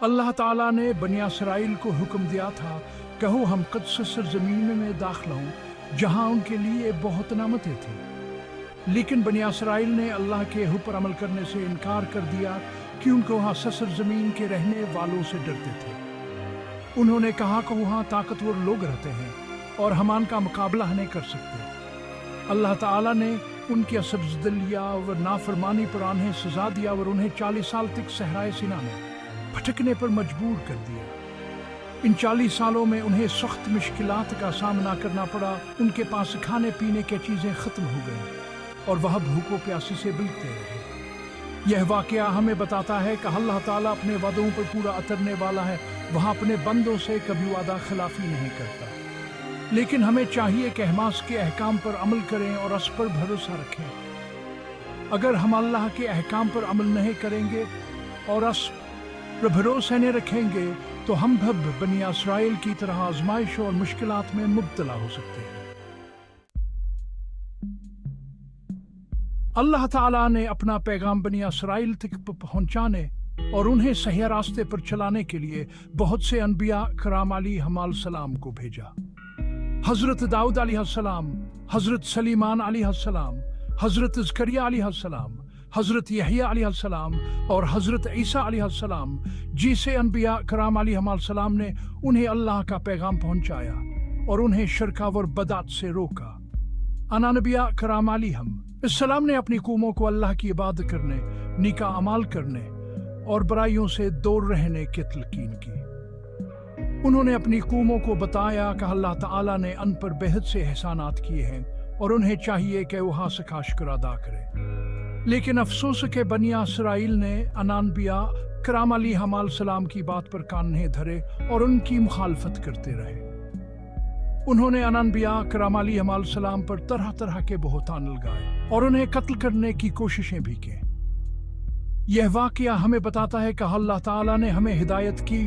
اللہ تعالیٰ نے بنی اسرائیل کو حکم دیا تھا، کہو ہم قدس سرزمین میں داخل ہوں جہاں ان کے لیے بہت نعمتیں تھیں۔ لیکن بنی اسرائیل نے اللہ کے حکم پر عمل کرنے سے انکار کر دیا کیونکہ وہاں سرزمین کے رہنے والوں سے ڈرتے تھے۔ انہوں نے کہا کہ وہاں طاقتور لوگ رہتے ہیں اور ہم ان کا مقابلہ نہیں کر سکتے۔ اللہ تعالیٰ نے ان کی سبزدلیہ اور نافرمانی پر انہیں سزا دیا اور انہیں 40 سال تک صحرائے سینا میں بھٹکنے پر مجبور کر دیا۔ ان 40 سالوں میں انہیں سخت مشکلات کا سامنا کرنا پڑا۔ ان کے پاس کھانے پینے کی چیزیں ختم ہو گئیں اور وہ بھوک و پیاسی سے بلکتے رہے۔ یہ واقعہ ہمیں بتاتا ہے کہ اللہ تعالیٰ اپنے وعدوں پر پورا اترنے والا ہے، وہاں اپنے بندوں سے کبھی وعدہ خلافی نہیں کرتا۔ لیکن ہمیں چاہیے کہ ہم اس کے احکام پر عمل کریں اور اس پر بھروسہ رکھیں۔ اگر ہم اللہ کے احکام پر عمل نہیں کریں گے اور اس پر بھروسہ نہیں رکھیں گے تو ہم بھی بنی اسرائیل کی طرح آزمائش اور مشکلات میں مبتلا ہو سکتے ہیں۔ اللہ تعالیٰ نے اپنا پیغام بنی اسرائیل تک پہنچانے اور انہیں صحیح راستے پر چلانے کے لیے بہت سے انبیاء کرام علیہم السلام کو بھیجا۔ حضرت داؤد علیہ السلام، حضرت سلیمان علیہ السلام، حضرت زکریا علیہ السلام، حضرت یحییٰ علیہ السلام اور حضرت عیسیٰ علیہ السلام جیسے انبیاء کرام علیہم السلام نے انہیں اللہ کا پیغام پہنچایا اور انہیں شرک اور بدعت سے روکا۔ انبیاء کرام علیہم السلام نے اپنی قوموں کو اللہ کی عبادت کرنے، نیک اعمال کرنے اور برائیوں سے دور رہنے کی تلقین کی۔ انہوں نے اپنی قوموں کو بتایا کہ اللہ تعالیٰ نے ان پر بہت سے احسانات کیے ہیں اور انہیں چاہیے کہ وہ اس کا شکر ادا کرے۔ لیکن افسوس کہ بنی اسرائیل نے انبیاء کرام علیہم السلام کی بات پر کان نہیں دھرے اور ان کی مخالفت کرتے رہے۔ انہوں نے انبیاء کرام علیہم السلام پر طرح طرح کے بہتان لگائے اور انہیں قتل کرنے کی کوششیں بھی کی۔ یہ واقعہ ہمیں بتاتا ہے کہ اللہ تعالیٰ نے ہمیں ہدایت کی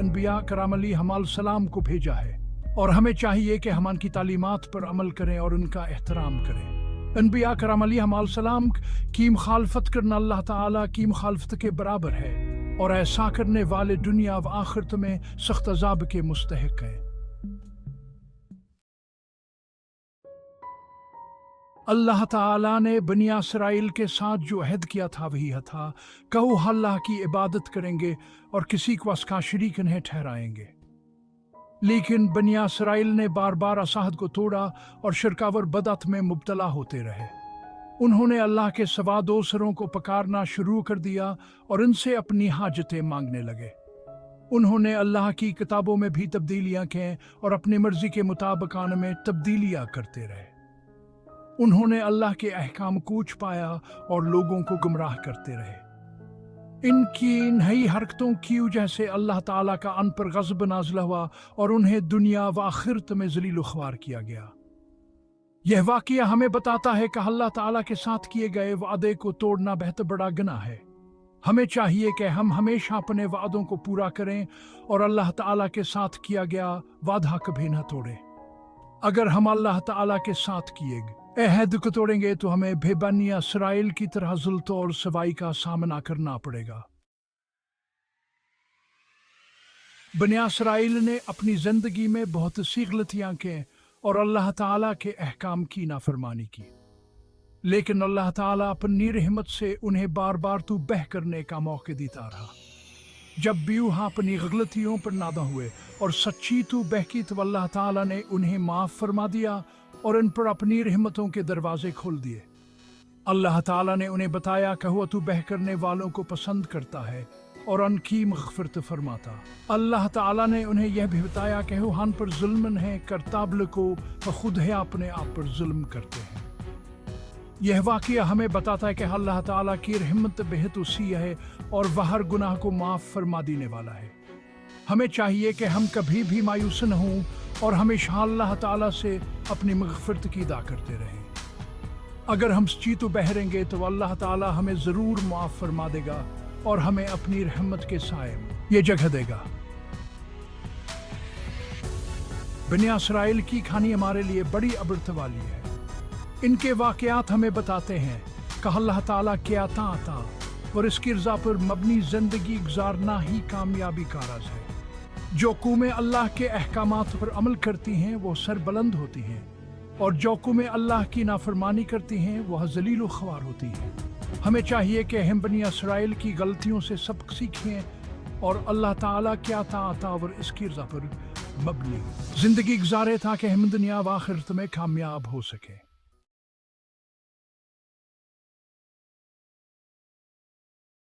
انبیاء کرام علیہم السلام کو بھیجا ہے اور ہمیں چاہیے کہ ہم ان کی تعلیمات پر عمل کریں اور ان کا احترام کریں۔ انبیاء کرام علیہم السلام کی مخالفت کرنا اللہ تعالیٰ کی مخالفت کے برابر ہے اور ایسا کرنے والے دنیا و آخرت میں سخت عذاب کے مستحق ہیں۔ اللہ تعالیٰ نے بنی اسرائیل کے ساتھ جو عہد کیا تھا وہی تھا کہ وہ اللہ کی عبادت کریں گے اور کسی کو اس کا شریک نہیں ٹھہرائیں گے۔ لیکن بنی اسرائیل نے بار بار اس عہد کو توڑا اور شرک اور بدعت میں مبتلا ہوتے رہے۔ انہوں نے اللہ کے سوا دوسروں کو پکارنا شروع کر دیا اور ان سے اپنی حاجتیں مانگنے لگے۔ انہوں نے اللہ کی کتابوں میں بھی تبدیلیاں کی اور اپنی مرضی کے مطابق ان میں تبدیلیاں کرتے رہے۔ انہوں نے اللہ کے احکام کو چھپایا اور لوگوں کو گمراہ کرتے رہے۔ ان کی نئی حرکتوں کی وجہ سے اللہ تعالیٰ کا ان پر غضب نازل ہوا اور انہیں دنیا و آخرت میں ذلیل و خوار کیا گیا۔ یہ واقعہ ہمیں بتاتا ہے کہ اللہ تعالیٰ کے ساتھ کیے گئے وعدے کو توڑنا بہت بڑا گناہ ہے۔ ہمیں چاہیے کہ ہم ہمیشہ اپنے وعدوں کو پورا کریں اور اللہ تعالیٰ کے ساتھ کیا گیا وعدہ کبھی نہ توڑیں۔ اگر ہم اللہ تعالیٰ کے ساتھ کیے گئے عہد کو توڑیں گے تو ہمیں بھی بنی اسرائیل کی طرح ذلت اور سوائی کا سامنا کرنا پڑے گا۔ بنی اسرائیل نے اپنی زندگی میں بہت سی غلطیاں کی اور اللہ تعالیٰ کے احکام کی نافرمانی کی، لیکن اللہ تعالیٰ اپنی رحمت سے انہیں بار بار تو بہ کرنے کا موقع دیتا رہا۔ جب بھی وہ اپنی غلطیوں پر نادم ہوئے اور سچی تو بہ کی تو اللہ تعالیٰ نے انہیں معاف فرما دیا اور ان پر اپنی رحمتوں کے دروازے کھول دیے۔ اللہ تعالیٰ نے انہیں بتایا کہ وہ تو بہ کرنے والوں کو پسند کرتا ہے اور ان کی مغفرت فرماتا۔ اللہ تعالیٰ نے انہیں یہ بھی بتایا کہ وہ ہم پر ظلم نہیں کرتا بلکہ خود ہے اپنے آپ پر ظلم کرتے ہیں۔ یہ واقعہ ہمیں بتاتا ہے کہ اللہ تعالیٰ کی رحمت بہت وسیع ہے اور وہ ہر گناہ کو معاف فرما دینے والا ہے۔ ہمیں چاہیے کہ ہم کبھی بھی مایوس نہ ہوں اور ہمیشہ اللہ تعالیٰ سے اپنی مغفرت کی دعا کرتے رہیں۔ اگر ہم سچی بہریں گے تو اللہ تعالیٰ ہمیں ضرور معاف فرما دے گا اور ہمیں اپنی رحمت کے سائے یہ جگہ دے گا۔ بنی اسرائیل کی کہانی ہمارے لیے بڑی عبرت والی ہے۔ ان کے واقعات ہمیں بتاتے ہیں کہ اللہ تعالیٰ کیا تھا اور اس کی رضا پر مبنی زندگی گزارنا ہی کامیابی کا راز ہے۔ جو قومیں اللہ کے احکامات پر عمل کرتی ہیں وہ سربلند ہوتی ہیں، اور جو قومیں اللہ کی نافرمانی کرتی ہیں وہ ذلیل و خوار ہوتی ہیں۔ ہمیں چاہیے کہ ہم بنی اسرائیل کی غلطیوں سے سبق سیکھیں اور اللہ تعالیٰ کے اطاعت اور اس کی رضا پر مبنی زندگی گزارے تاکہ ہم دنیا و آخرت میں کامیاب ہو سکیں۔